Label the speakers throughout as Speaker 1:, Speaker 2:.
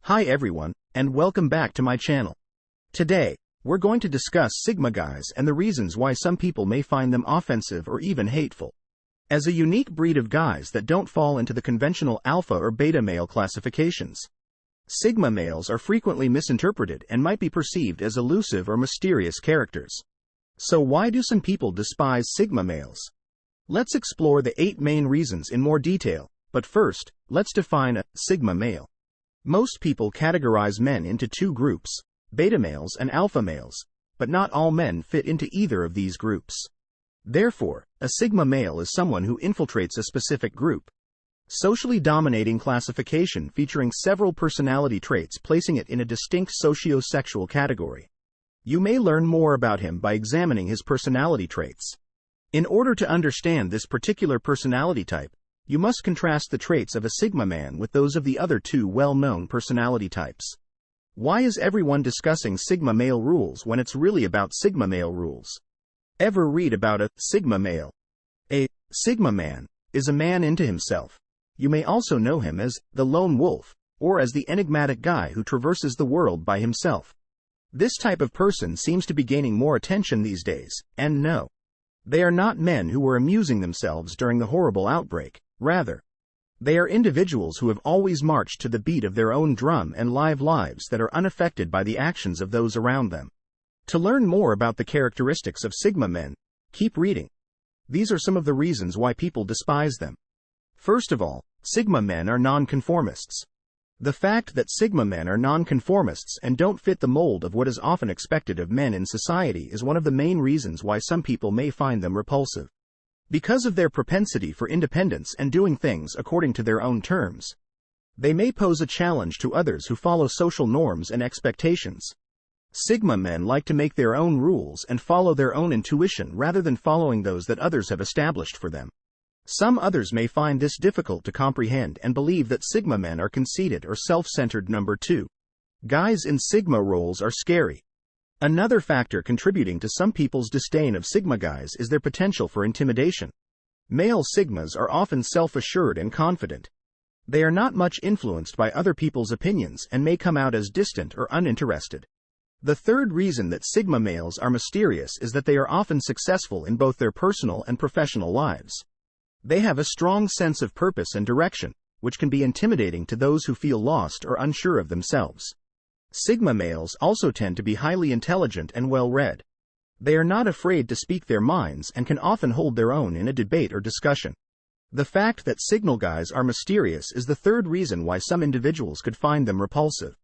Speaker 1: Hi everyone, and welcome back to my channel. Today, we're going to discuss Sigma guys and the reasons why some people may find them offensive or even hateful. As a unique breed of guys that don't fall into the conventional alpha or beta male classifications, Sigma males are frequently misinterpreted and might be perceived as elusive or mysterious characters. So why do some people despise Sigma males? Let's explore the 8 main reasons in more detail, but first, let's define a Sigma male. Most people categorize men into 2 groups, beta males and alpha males, but not all men fit into either of these groups. Therefore, a Sigma male is someone who infiltrates a specific group. Socially dominating classification featuring several personality traits placing it in a distinct socio-sexual category. You may learn more about him by examining his personality traits. In order to understand this particular personality type, you must contrast the traits of a Sigma man with those of the other 2 well-known personality types. Why is everyone discussing Sigma male rules when it's really about Sigma male rules? Ever read about a Sigma male? A Sigma man is a man into himself. You may also know him as the lone wolf, or as the enigmatic guy who traverses the world by himself. This type of person seems to be gaining more attention these days, and no, they are not men who were amusing themselves during the horrible outbreak. Rather, they are individuals who have always marched to the beat of their own drum and live lives that are unaffected by the actions of those around them. To learn more about the characteristics of Sigma men, keep reading. These are some of the reasons why people despise them. First of all, Sigma men are nonconformists. The fact that Sigma men are nonconformists and don't fit the mold of what is often expected of men in society is one of the main reasons why some people may find them repulsive. Because of their propensity for independence and doing things according to their own terms, they may pose a challenge to others who follow social norms and expectations. Sigma men like to make their own rules and follow their own intuition rather than following those that others have established for them. Some others may find this difficult to comprehend and believe that Sigma men are conceited or self-centered. Number 2. Guys in Sigma roles are scary. Another factor contributing to some people's disdain of Sigma guys is their potential for intimidation. Male Sigmas are often self-assured and confident. They are not much influenced by other people's opinions and may come out as distant or uninterested. The third reason that Sigma males are mysterious is that they are often successful in both their personal and professional lives. They have a strong sense of purpose and direction, which can be intimidating to those who feel lost or unsure of themselves. Sigma males also tend to be highly intelligent and well-read. They are not afraid to speak their minds and can often hold their own in a debate or discussion. The fact that Signal guys are mysterious is the third reason why some individuals could find them repulsive.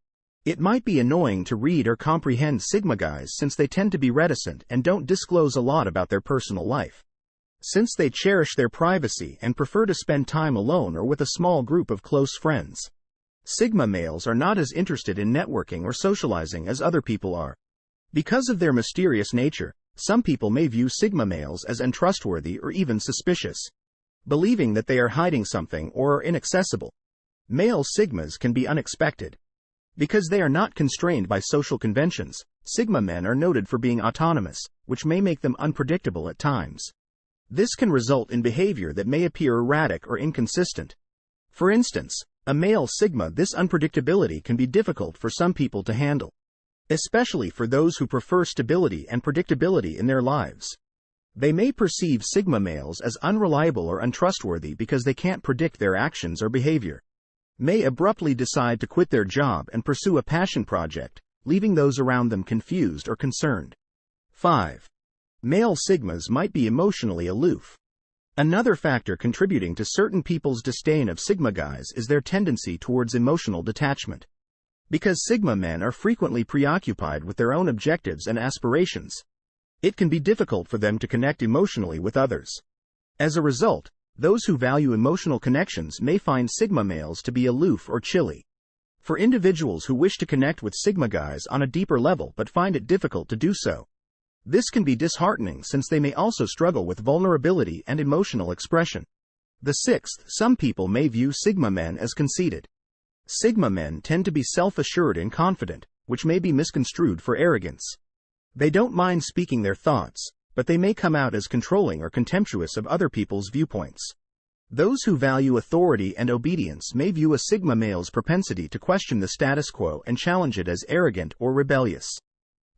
Speaker 1: It might be annoying to read or comprehend Sigma guys since they tend to be reticent and don't disclose a lot about their personal life. Since they cherish their privacy and prefer to spend time alone or with a small group of close friends, Sigma males are not as interested in networking or socializing as other people are. Because of their mysterious nature, some people may view Sigma males as untrustworthy or even suspicious, believing that they are hiding something or are inaccessible. Male Sigmas can be unexpected. Because they are not constrained by social conventions, Sigma men are noted for being autonomous, which may make them unpredictable at times. This can result in behavior that may appear erratic or inconsistent. For instance, a male Sigma, this unpredictability can be difficult for some people to handle, especially for those who prefer stability and predictability in their lives. They may perceive Sigma males as unreliable or untrustworthy because they can't predict their actions or behavior. May abruptly decide to quit their job and pursue a passion project, leaving those around them confused or concerned. 5. Male Sigmas might be emotionally aloof. Another factor contributing to certain people's disdain of Sigma guys is their tendency towards emotional detachment. Because Sigma men are frequently preoccupied with their own objectives and aspirations, it can be difficult for them to connect emotionally with others. As a result, those who value emotional connections may find Sigma males to be aloof or chilly. For individuals who wish to connect with Sigma guys on a deeper level but find it difficult to do so, this can be disheartening since they may also struggle with vulnerability and emotional expression. The 6th, some people may view Sigma men as conceited. Sigma men tend to be self-assured and confident, which may be misconstrued for arrogance. They don't mind speaking their thoughts, but they may come out as controlling or contemptuous of other people's viewpoints. Those who value authority and obedience may view a Sigma male's propensity to question the status quo and challenge it as arrogant or rebellious.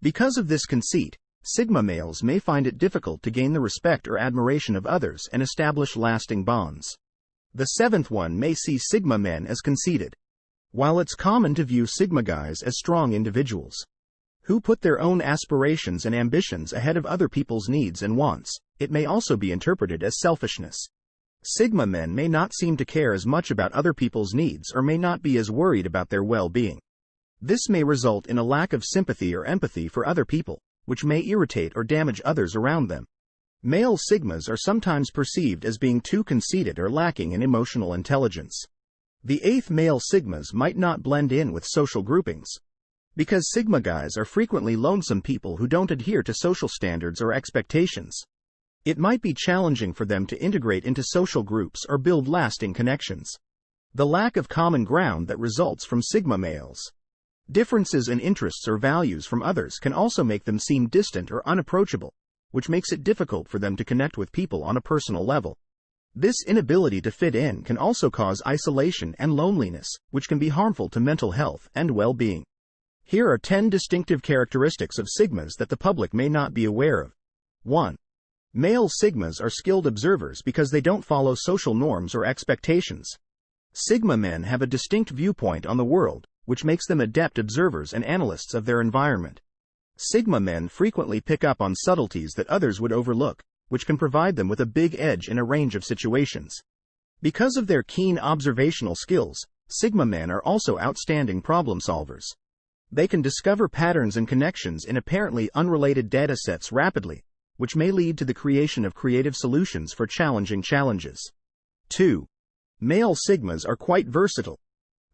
Speaker 1: Because of this conceit, Sigma males may find it difficult to gain the respect or admiration of others and establish lasting bonds. The seventh one may see Sigma men as conceited. While it's common to view Sigma guys as strong individuals who put their own aspirations and ambitions ahead of other people's needs and wants, it may also be interpreted as selfishness. Sigma men may not seem to care as much about other people's needs or may not be as worried about their well-being. This may result in a lack of sympathy or empathy for other people, which may irritate or damage others around them. Male Sigmas are sometimes perceived as being too conceited or lacking in emotional intelligence. The eighth, male Sigmas might not blend in with social groupings. Because Sigma guys are frequently lonesome people who don't adhere to social standards or expectations, it might be challenging for them to integrate into social groups or build lasting connections. The lack of common ground that results from Sigma males. Differences in interests or values from others can also make them seem distant or unapproachable, which makes it difficult for them to connect with people on a personal level. This inability to fit in can also cause isolation and loneliness, which can be harmful to mental health and well-being. Here are 10 distinctive characteristics of Sigmas that the public may not be aware of. 1. Male Sigmas are skilled observers because they don't follow social norms or expectations. Sigma men have a distinct viewpoint on the world, which makes them adept observers and analysts of their environment. Sigma men frequently pick up on subtleties that others would overlook, which can provide them with a big edge in a range of situations. Because of their keen observational skills, Sigma men are also outstanding problem solvers. They can discover patterns and connections in apparently unrelated data sets rapidly, which may lead to the creation of creative solutions for challenging challenges. 2. Male Sigmas are quite versatile.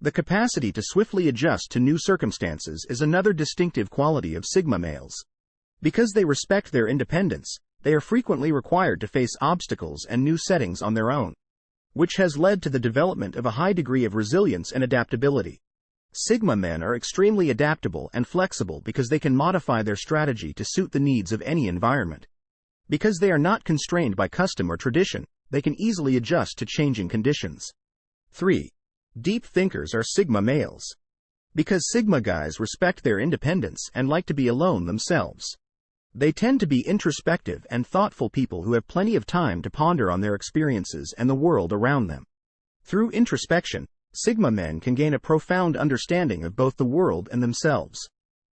Speaker 1: The capacity to swiftly adjust to new circumstances is another distinctive quality of Sigma males. Because they respect their independence, they are frequently required to face obstacles and new settings on their own, which has led to the development of a high degree of resilience and adaptability. Sigma men are extremely adaptable and flexible because they can modify their strategy to suit the needs of any environment. Because they are not constrained by custom or tradition, they can easily adjust to changing conditions. 3. Deep thinkers are Sigma males. Because Sigma guys respect their independence and like to be alone themselves, they tend to be introspective and thoughtful people who have plenty of time to ponder on their experiences and the world around them. Through introspection, Sigma men can gain a profound understanding of both the world and themselves.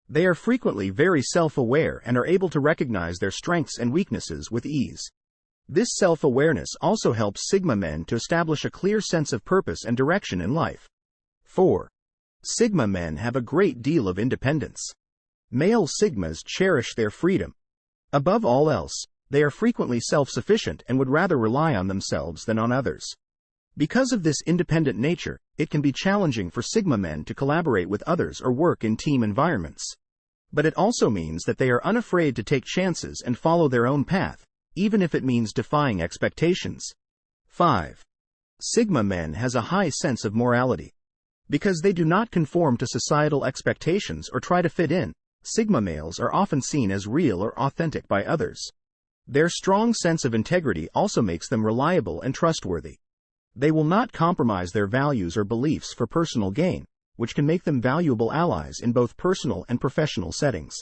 Speaker 1: They are frequently very self-aware and are able to recognize their strengths and weaknesses with ease. This self-awareness also helps Sigma men to establish a clear sense of purpose and direction in life. 4. Sigma men have a great deal of independence. Male Sigmas cherish their freedom. Above all else, they are frequently self-sufficient and would rather rely on themselves than on others. Because of this independent nature, it can be challenging for Sigma men to collaborate with others or work in team environments. But it also means that they are unafraid to take chances and follow their own path, even if it means defying expectations. 5. Sigma men has a high sense of morality. Because they do not conform to societal expectations or try to fit in, Sigma males are often seen as real or authentic by others. Their strong sense of integrity also makes them reliable and trustworthy. They will not compromise their values or beliefs for personal gain, which can make them valuable allies in both personal and professional settings.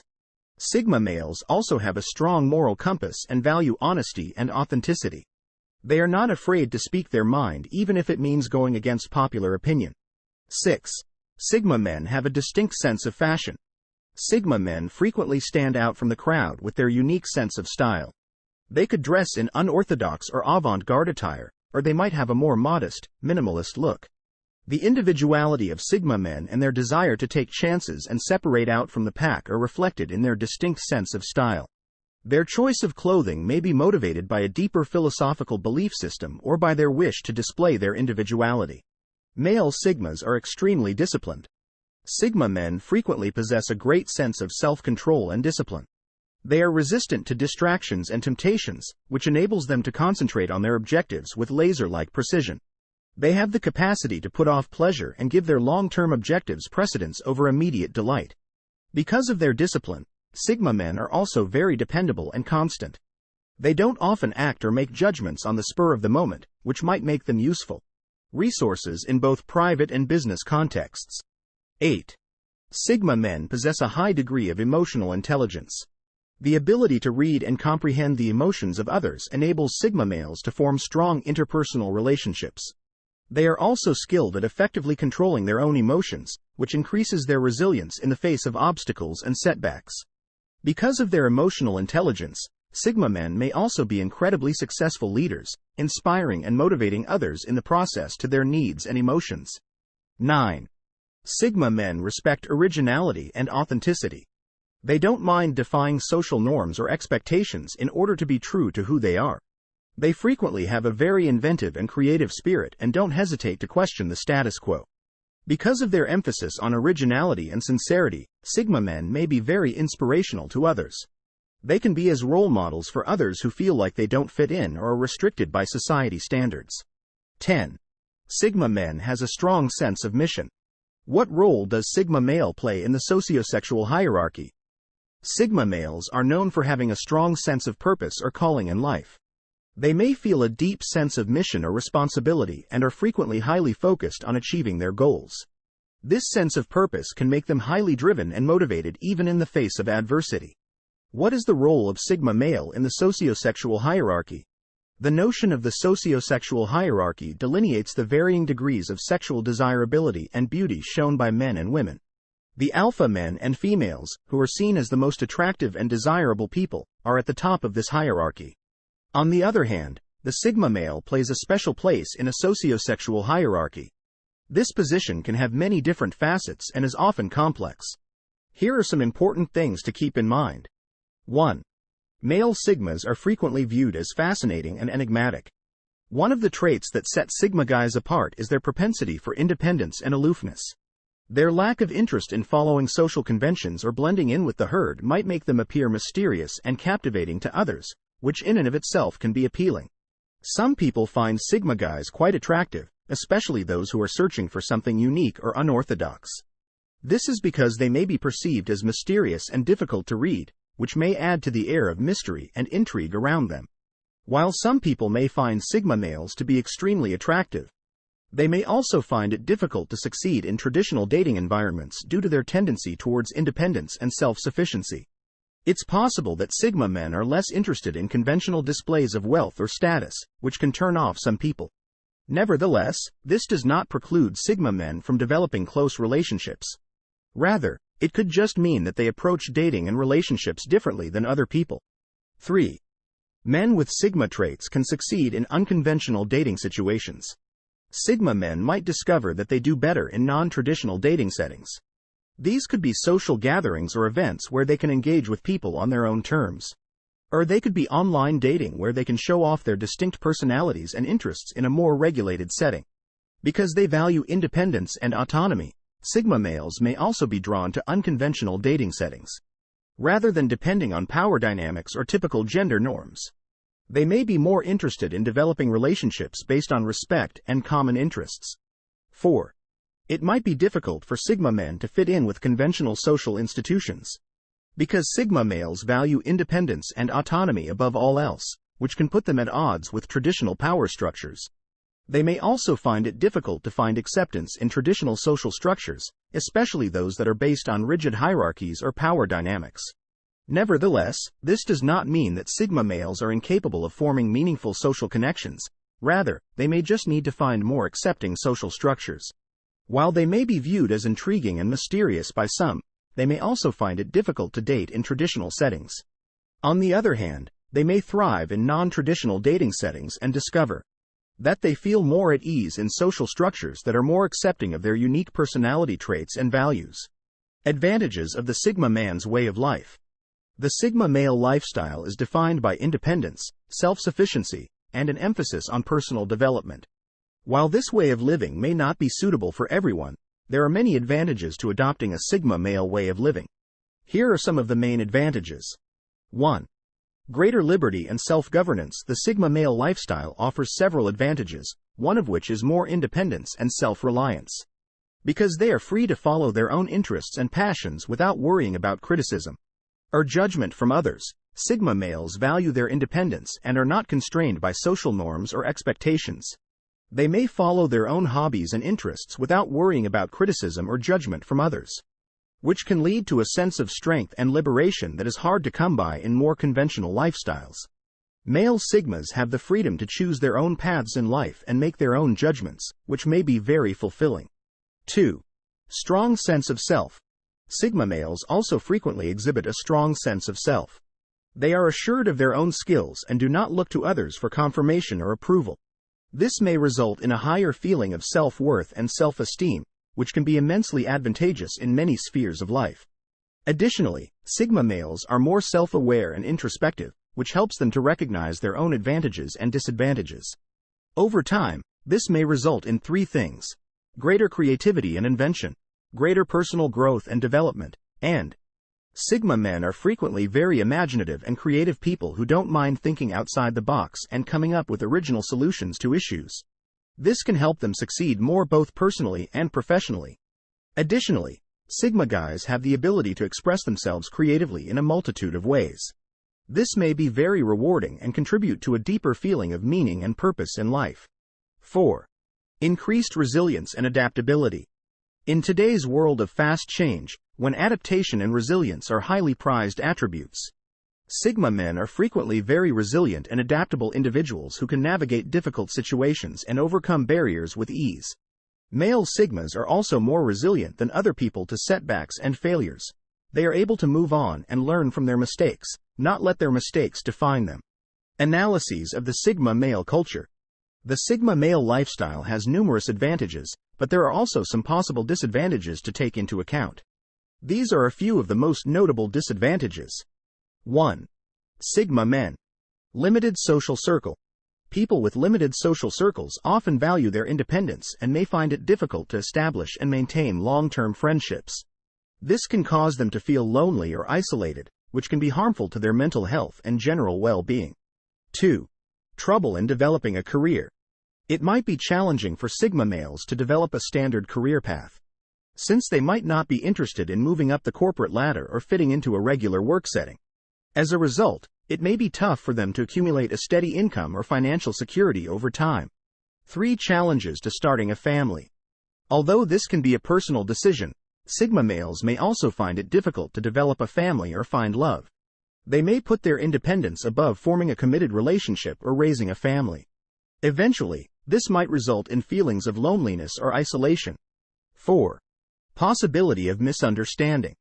Speaker 1: Sigma males also have a strong moral compass and value honesty and authenticity. They are not afraid to speak their mind even if it means going against popular opinion. 6. Sigma men have a distinct sense of fashion. Sigma men frequently stand out from the crowd with their unique sense of style. They could dress in unorthodox or avant-garde attire, or they might have a more modest, minimalist look. The individuality of Sigma men and their desire to take chances and separate out from the pack are reflected in their distinct sense of style. Their choice of clothing may be motivated by a deeper philosophical belief system or by their wish to display their individuality. Male Sigmas are extremely disciplined. Sigma men frequently possess a great sense of self-control and discipline. They are resistant to distractions and temptations, which enables them to concentrate on their objectives with laser-like precision. They have the capacity to put off pleasure and give their long-term objectives precedence over immediate delight. Because of their discipline, Sigma men are also very dependable and constant. They don't often act or make judgments on the spur of the moment, which might make them useful resources in both private and business contexts. 8. Sigma men possess a high degree of emotional intelligence. The ability to read and comprehend the emotions of others enables Sigma males to form strong interpersonal relationships. They are also skilled at effectively controlling their own emotions, which increases their resilience in the face of obstacles and setbacks. Because of their emotional intelligence, Sigma men may also be incredibly successful leaders, inspiring and motivating others in the process to their needs and emotions. 9. Sigma men respect originality and authenticity. They don't mind defying social norms or expectations in order to be true to who they are. They frequently have a very inventive and creative spirit and don't hesitate to question the status quo. Because of their emphasis on originality and sincerity, Sigma men may be very inspirational to others. They can be as role models for others who feel like they don't fit in or are restricted by society standards. 10. Sigma men has a strong sense of mission. What role does Sigma male play in the sociosexual hierarchy? Sigma males are known for having a strong sense of purpose or calling in life. They may feel a deep sense of mission or responsibility and are frequently highly focused on achieving their goals. This sense of purpose can make them highly driven and motivated even in the face of adversity. What is the role of Sigma male in the sociosexual hierarchy? The notion of the sociosexual hierarchy delineates the varying degrees of sexual desirability and beauty shown by men and women. The alpha men and females, who are seen as the most attractive and desirable people, are at the top of this hierarchy. On the other hand, the Sigma male plays a special place in a sociosexual hierarchy. This position can have many different facets and is often complex. Here are some important things to keep in mind. 1. Male Sigmas are frequently viewed as fascinating and enigmatic. One of the traits that set Sigma guys apart is their propensity for independence and aloofness. Their lack of interest in following social conventions or blending in with the herd might make them appear mysterious and captivating to others, which in and of itself can be appealing. Some people find Sigma guys quite attractive, especially those who are searching for something unique or unorthodox. This is because they may be perceived as mysterious and difficult to read, which may add to the air of mystery and intrigue around them. While some people may find Sigma males to be extremely attractive, they may also find it difficult to succeed in traditional dating environments due to their tendency towards independence and self-sufficiency. It's possible that Sigma men are less interested in conventional displays of wealth or status, which can turn off some people. Nevertheless, this does not preclude Sigma men from developing close relationships. Rather, it could just mean that they approach dating and relationships differently than other people. 3. Men with Sigma traits can succeed in unconventional dating situations. Sigma men might discover that they do better in non-traditional dating settings. These could be social gatherings or events where they can engage with people on their own terms. Or they could be online dating where they can show off their distinct personalities and interests in a more regulated setting. Because they value independence and autonomy, Sigma males may also be drawn to unconventional dating settings. Rather than depending on power dynamics or typical gender norms, they may be more interested in developing relationships based on respect and common interests. 4. It might be difficult for Sigma men to fit in with conventional social institutions. Because Sigma males value independence and autonomy above all else, which can put them at odds with traditional power structures. They may also find it difficult to find acceptance in traditional social structures, especially those that are based on rigid hierarchies or power dynamics. Nevertheless, this does not mean that Sigma males are incapable of forming meaningful social connections. Rather, they may just need to find more accepting social structures. While they may be viewed as intriguing and mysterious by some, they may also find it difficult to date in traditional settings. On the other hand, they may thrive in non-traditional dating settings and discover that they feel more at ease in social structures that are more accepting of their unique personality traits and values. Advantages of the Sigma man's way of life. The Sigma male lifestyle is defined by independence, self-sufficiency, and an emphasis on personal development. While this way of living may not be suitable for everyone, there are many advantages to adopting a Sigma male way of living. Here are some of the main advantages. 1. Greater liberty and self-governance. The Sigma male lifestyle offers several advantages, one of which is more independence and self-reliance. Because they are free to follow their own interests and passions without worrying about criticism. or judgment from others. Sigma males value their independence and are not constrained by social norms or expectations. They may follow their own hobbies and interests without worrying about criticism or judgment from others, which can lead to a sense of strength and liberation that is hard to come by in more conventional lifestyles. Male Sigmas have the freedom to choose their own paths in life and make their own judgments, which may be very fulfilling. 2. Strong sense of self. Sigma males also frequently exhibit a strong sense of self. They are assured of their own skills and do not look to others for confirmation or approval. This may result in a higher feeling of self-worth and self-esteem, which can be immensely advantageous in many spheres of life. Additionally, Sigma males are more self-aware and introspective, which helps them to recognize their own advantages and disadvantages. Over time, this may result in 3 things: greater creativity and invention, greater personal growth and development, and Sigma men are frequently very imaginative and creative people who don't mind thinking outside the box and coming up with original solutions to issues. This can help them succeed more both personally and professionally. Additionally, Sigma guys have the ability to express themselves creatively in a multitude of ways. This may be very rewarding and contribute to a deeper feeling of meaning and purpose in life. 4. Increased resilience and adaptability. In today's world of fast change, when adaptation and resilience are highly prized attributes, Sigma men are frequently very resilient and adaptable individuals who can navigate difficult situations and overcome barriers with ease. Male Sigmas are also more resilient than other people to setbacks and failures. They are able to move on and learn from their mistakes, not let their mistakes define them. Analyses of the Sigma male culture. The Sigma male lifestyle has numerous advantages, but there are also some possible disadvantages to take into account. These are a few of the most notable disadvantages. 1. Sigma men. Limited social circle. People with limited social circles often value their independence and may find it difficult to establish and maintain long-term friendships. This can cause them to feel lonely or isolated, which can be harmful to their mental health and general well-being. 2. Trouble in developing a career. It might be challenging for Sigma males to develop a standard career path, since they might not be interested in moving up the corporate ladder or fitting into a regular work setting. As a result, it may be tough for them to accumulate a steady income or financial security over time. 3. Challenges to starting a family. Although this can be a personal decision, Sigma males may also find it difficult to develop a family or find love. They may put their independence above forming a committed relationship or raising a family. Eventually, this might result in feelings of loneliness or isolation. 4. Possibility of misunderstanding.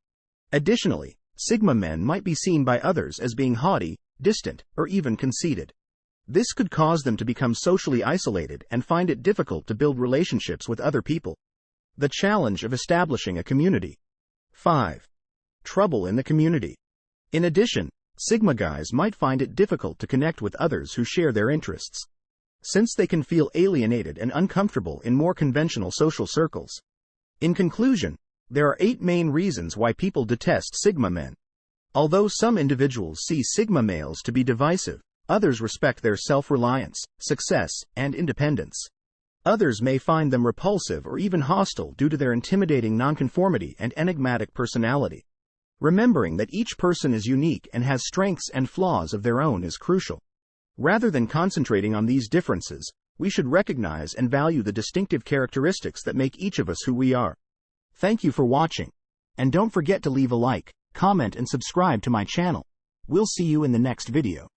Speaker 1: Additionally, Sigma men might be seen by others as being haughty, distant, or even conceited. This could cause them to become socially isolated and find it difficult to build relationships with other people. The challenge of establishing a community. 5. Trouble in the community. In addition, Sigma guys might find it difficult to connect with others who share their interests, since they can feel alienated and uncomfortable in more conventional social circles. In conclusion, there are 8 main reasons why people detest Sigma men. Although some individuals see Sigma males to be divisive, others respect their self-reliance, success, and independence. Others may find them repulsive or even hostile due to their intimidating nonconformity and enigmatic personality. Remembering that each person is unique and has strengths and flaws of their own is crucial. Rather than concentrating on these differences, we should recognize and value the distinctive characteristics that make each of us who we are. Thank you for watching. And don't forget to leave a like, comment and subscribe to my channel. We'll see you in the next video.